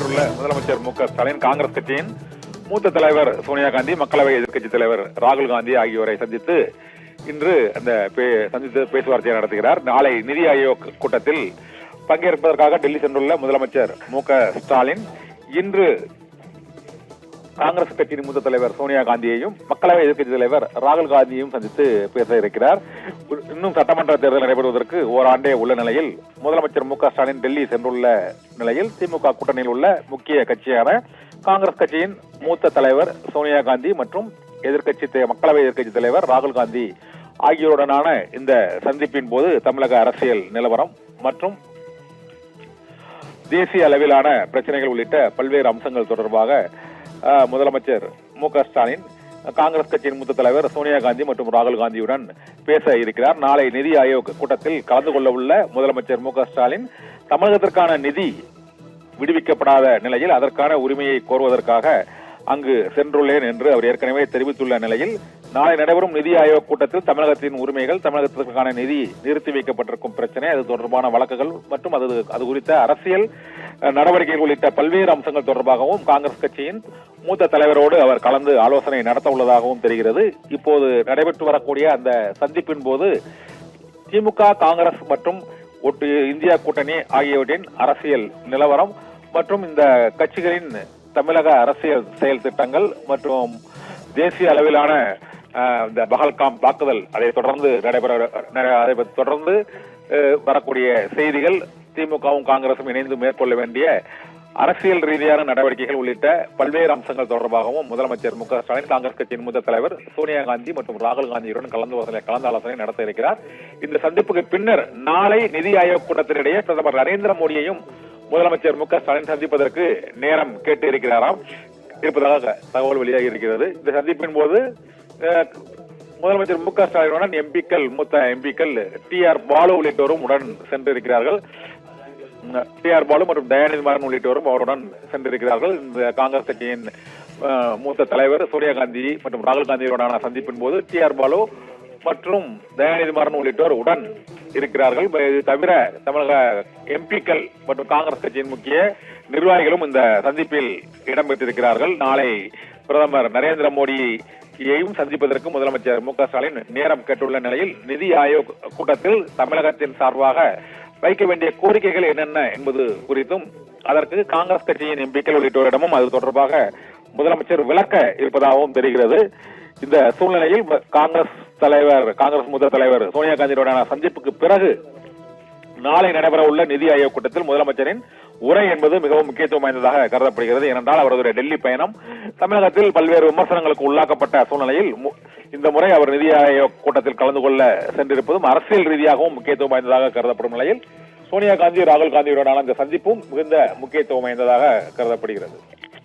சென்றுள்ள முதலமைச்சர் மு.க.ஸ்டாலின் காங்கிரஸ் கட்சியின் மூத்த தலைவர் சோனியா காந்தி, மக்களவை எதிர்க்கட்சி தலைவர் ராகுல் காந்தி ஆகியோரை சந்தித்து இன்று சந்தித்து பேச்சுவார்த்தையை நடத்துகிறார். நாளை நிதி ஆயோக் கூட்டத்தில் பங்கேற்பதற்காக டெல்லி சென்றுள்ள முதலமைச்சர் மு.க.ஸ்டாலின் இன்று காங்கிரஸ் கட்சியின் மூத்த தலைவர் சோனியா காந்தியையும் மக்களவை எதிர்க்கட்சி தலைவர் ராகுல் காந்தியையும் சந்தித்து பேச இருக்கிறார். இன்னும் சட்டமன்ற தேர்தல் நடைபெறுவதற்கு ஓராண்டே உள்ள நிலையில் முதலமைச்சர் மு.க.ஸ்டாலின் டெல்லி சென்றுள்ள நிலையில் திமுக கூட்டணியில் உள்ள முக்கிய கட்சியான காங்கிரஸ் கட்சியின் மூத்த தலைவர் சோனியா காந்தி மற்றும் மக்களவை எதிர்க்கட்சி தலைவர் ராகுல் காந்தி ஆகியோருடனான இந்த சந்திப்பின் போது தமிழக அரசியல் நிலவரம் மற்றும் தேசிய அளவிலான பிரச்சனைகள் உள்ளிட்ட பல்வேறு அம்சங்கள் தொடர்பாக முதலமைச்சர் மு.க.ஸ்டாலின் காங்கிரஸ் கட்சியின் மூத்த தலைவர் சோனியா காந்தி மற்றும் ராகுல் காந்தியுடன் பேச இருக்கிறார். நாளை நிதி ஆயோக் கூட்டத்தில் கலந்து கொள்ள உள்ள முதலமைச்சர் மு.க.ஸ்டாலின் தமிழகத்திற்கான நிதி விடுவிக்கப்படாத நிலையில் அதற்கான உரிமையை கோருவதற்காக அங்கு சென்றுள்ளேன் என்று அவர் ஏற்கனவே தெரிவித்துள்ள நிலையில் நாளை நடைபெறும் நிதி ஆயோக் கூட்டத்தில் தமிழகத்தின் உரிமைகள், தமிழகத்திற்கான நிதி நிறுத்தி வைக்கப்பட்டிருக்கும் பிரச்சனை, அது தொடர்பான வழக்குகள் மற்றும் அது குறித்த அரசியல் நடவடிக்கைகள் உள்ளிட்ட பல்வேறு அம்சங்கள் தொடர்பாகவும் காங்கிரஸ் கட்சியின் மூத்த தலைவரோடு அவர் கலந்து ஆலோசனை நடத்த உள்ளதாகவும் தெரிகிறது. இப்போது நடைபெற்று வரக்கூடிய அந்த சந்திப்பின் போது திமுக, காங்கிரஸ் மற்றும் இந்தியா கூட்டணி ஆகியவற்றின் அரசியல் நிலவரம் மற்றும் இந்த கட்சிகளின் தமிழக அரசியல் செயல் திட்டங்கள் மற்றும் தேசிய அளவிலான இந்த பஹல்காம் தாக்குதல் அதை தொடர்ந்து வரக்கூடிய செய்திகள், திமுகவும் காங்கிரசும் இணைந்து மேற்கொள்ள வேண்டிய அரசியல் ரீதியான நடவடிக்கைகள் உள்ளிட்ட பல்வேறு அம்சங்கள் தொடர்பாகவும் முதலமைச்சர் மு.க.ஸ்டாலின் காங்கிரஸ் கட்சியின் மூத்த தலைவர் சோனியா காந்தி மற்றும் ராகுல் காந்தியுடன் கலந்து ஆலோசனை நடத்த இருக்கிறார். இந்த சந்திப்புக்கு பின்னர் நாளை நிதி ஆயோக் கூட்டத்தினிடையே பிரதமர் நரேந்திர மோடியையும் முதலமைச்சர் மு.க.ஸ்டாலின் சந்திப்பதற்கு நேரம் கேட்டு இருப்பதாக தகவல் வெளியாகி இருக்கிறது. இந்த சந்திப்பின் போது முதலமைச்சர் மு.க.ஸ்டாலினுடன் மூத்த எம்பிக்கள் டி.ஆர். பாலு உள்ளிட்டோரும் உடன் சென்றிருக்கிறார்கள். டி.ஆர். பாலு மற்றும் தயாநிதி மாறன் உள்ளிட்டோரும் அவருடன் சென்றிருக்கிறார்கள். இந்த காங்கிரஸ் கட்சியின் மூத்த தலைவர் சோனியா காந்தி மற்றும் ராகுல் காந்தியுடனான சந்திப்பின் போது டி.ஆர். பாலு மற்றும் தயாநிதி மாறன் உள்ளிட்டோர் உடன் இருக்கிறார்கள். இது தவிர தமிழக எம்பிக்கள் மற்றும் காங்கிரஸ் கட்சியின் முக்கிய நிர்வாகிகளும் இந்த சந்திப்பில் இடம்பெற்றிருக்கிறார்கள். நாளை பிரதமர் நரேந்திர மோடியையும் சந்திப்பதற்கு முதலமைச்சர் மு.க.ஸ்டாலின் நேரம் கேட்டுள்ள நிலையில் நிதி ஆயோக் கூட்டத்தில் தமிழகத்தின் சார்பாக வைக்க வேண்டிய கோரிக்கைகள் என்னென்ன என்பது குறித்தும் அதற்கு காங்கிரஸ் கட்சியின் எம்பிக்கள் உள்ளிட்டோரிடமும் அது தொடர்பாக முதலமைச்சர் விளக்க இருப்பதாகவும் தெரிகிறது. இந்த சூழ்நிலையில் காங்கிரஸ் மூத்த தலைவர் சோனியா காந்தியுடனான சந்திப்புக்கு பிறகு நாளை நடைபெற உள்ள நிதி ஆயோக் கூட்டத்தில் முதலமைச்சரின் உரை என்பது மிகவும் முக்கியத்துவம் வாய்ந்ததாக கருதப்படுகிறது. ஏனென்றால் அவரது டெல்லி பயணம் தமிழகத்தில் பல்வேறு விமர்சனங்களுக்கு உள்ளாக்கப்பட்ட சூழ்நிலையில் இந்த முறை அவர் நிதி ஆயோக் கூட்டத்தில் கலந்து கொள்ள சென்றிருப்பதும் அரசியல் ரீதியாகவும் முக்கியத்துவம் வாய்ந்ததாக கருதப்படும் நிலையில் சோனியா காந்தி, ராகுல் காந்தியுடனான இந்த சந்திப்பும் மிகுந்த முக்கியத்துவம் வாய்ந்ததாக கருதப்படுகிறது.